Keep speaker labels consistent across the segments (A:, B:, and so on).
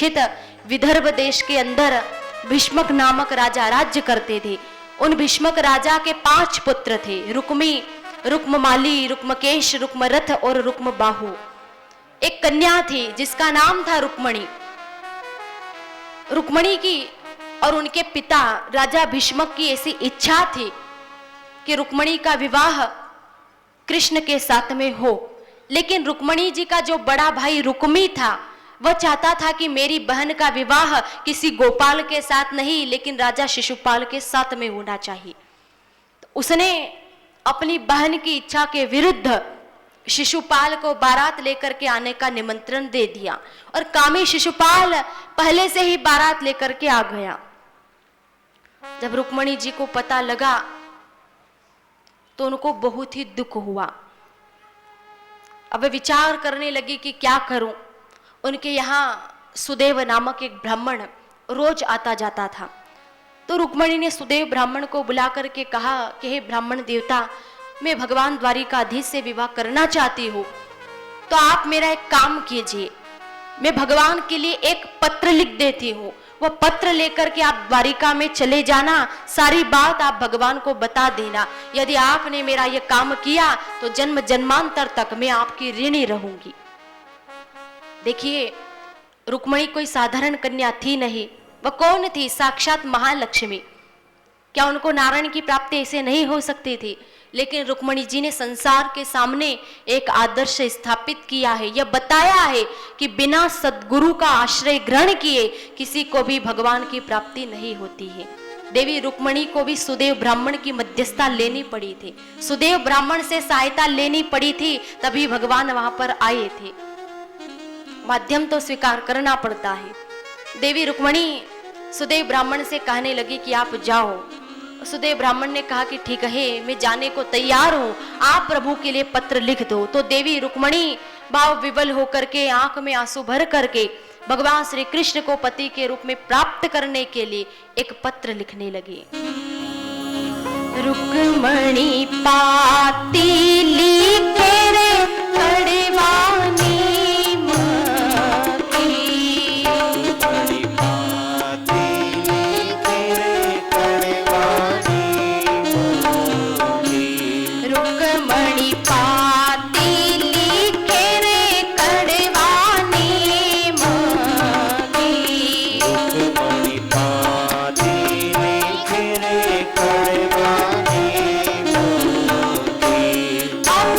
A: प्रतिष्ठित विदर्भ देश के अंदर भीष्मक नामक राजा राज्य करते थे। उन भीष्मक राजा के 5 पुत्र थे, रुक्मी, रुक्ममाली, रुक्मकेश, रुक्मरथ और रुक्मबाहु। एक कन्या थी जिसका नाम था रुक्मणी। रुक्मणी की और उनके पिता राजा भीष्मक की ऐसी इच्छा थी कि रुक्मणी का विवाह कृष्ण के साथ में हो, लेकिन रुक्मणी जी का जो बड़ा भाई रुक्मी था वह चाहता था कि मेरी बहन का विवाह किसी गोपाल के साथ नहीं लेकिन राजा शिशुपाल के साथ में होना चाहिए। तो उसने अपनी बहन की इच्छा के विरुद्ध शिशुपाल को बारात लेकर के आने का निमंत्रण दे दिया और कामी शिशुपाल पहले से ही बारात लेकर के आ गया। जब रुक्मणी जी को पता लगा तो उनको बहुत ही दुख हुआ। अब वे विचार करने लगी कि क्या करूं। उनके यहाँ सुदेव नामक एक ब्राह्मण रोज आता जाता था। तो रुक्मणी ने सुदेव ब्राह्मण को बुला करके कहा कि हे ब्राह्मण देवता, मैं भगवान द्वारिकाधीश से विवाह करना चाहती हूँ, तो आप मेरा एक काम कीजिए, मैं भगवान के लिए एक पत्र लिख देती हूँ, वह पत्र लेकर के आप द्वारिका में चले जाना, सारी बात आप भगवान को बता देना। यदि आपने मेरा यह काम किया तो जन्म जन्मांतर तक मैं आपकी ऋणी रहूंगी। देखिए, रुक्मणी कोई साधारण कन्या थी नहीं, वह कौन थी? साक्षात महालक्ष्मी। क्या उनको नारायण की प्राप्ति ऐसे नहीं हो सकती थी? लेकिन रुक्मणी जी ने संसार के सामने एक आदर्श स्थापित किया है, यह बताया है कि बिना सद्गुरु का आश्रय ग्रहण किए किसी को भी भगवान की प्राप्ति नहीं होती है। देवी रुक्मणी को भी सुदेव ब्राह्मण की मध्यस्थता लेनी पड़ी थी, सुदेव ब्राह्मण से सहायता लेनी पड़ी थी, तभी भगवान वहां पर आए थे। माध्यम तो स्वीकार करना पड़ता है। देवी रुक्मणी सुदेव ब्राह्मण से कहने लगी कि आप जाओ। सुदेव ब्राह्मण ने कहा कि ठीक है, मैं जाने को तैयार हूँ, आप प्रभु के लिए पत्र लिख दो। तो देवी रुक्मणी भाव विवल होकर के आंख में आंसू भर करके भगवान श्री कृष्ण को पति के रूप में प्राप्त करने के लिए एक पत्र लिखने लगी। रुक्मणी पाती लिखे रे खड़वानी
B: अब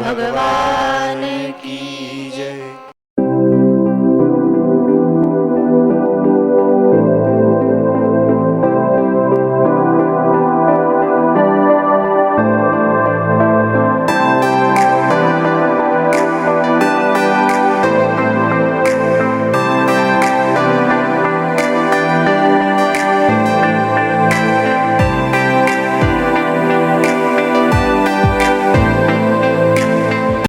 B: भगवान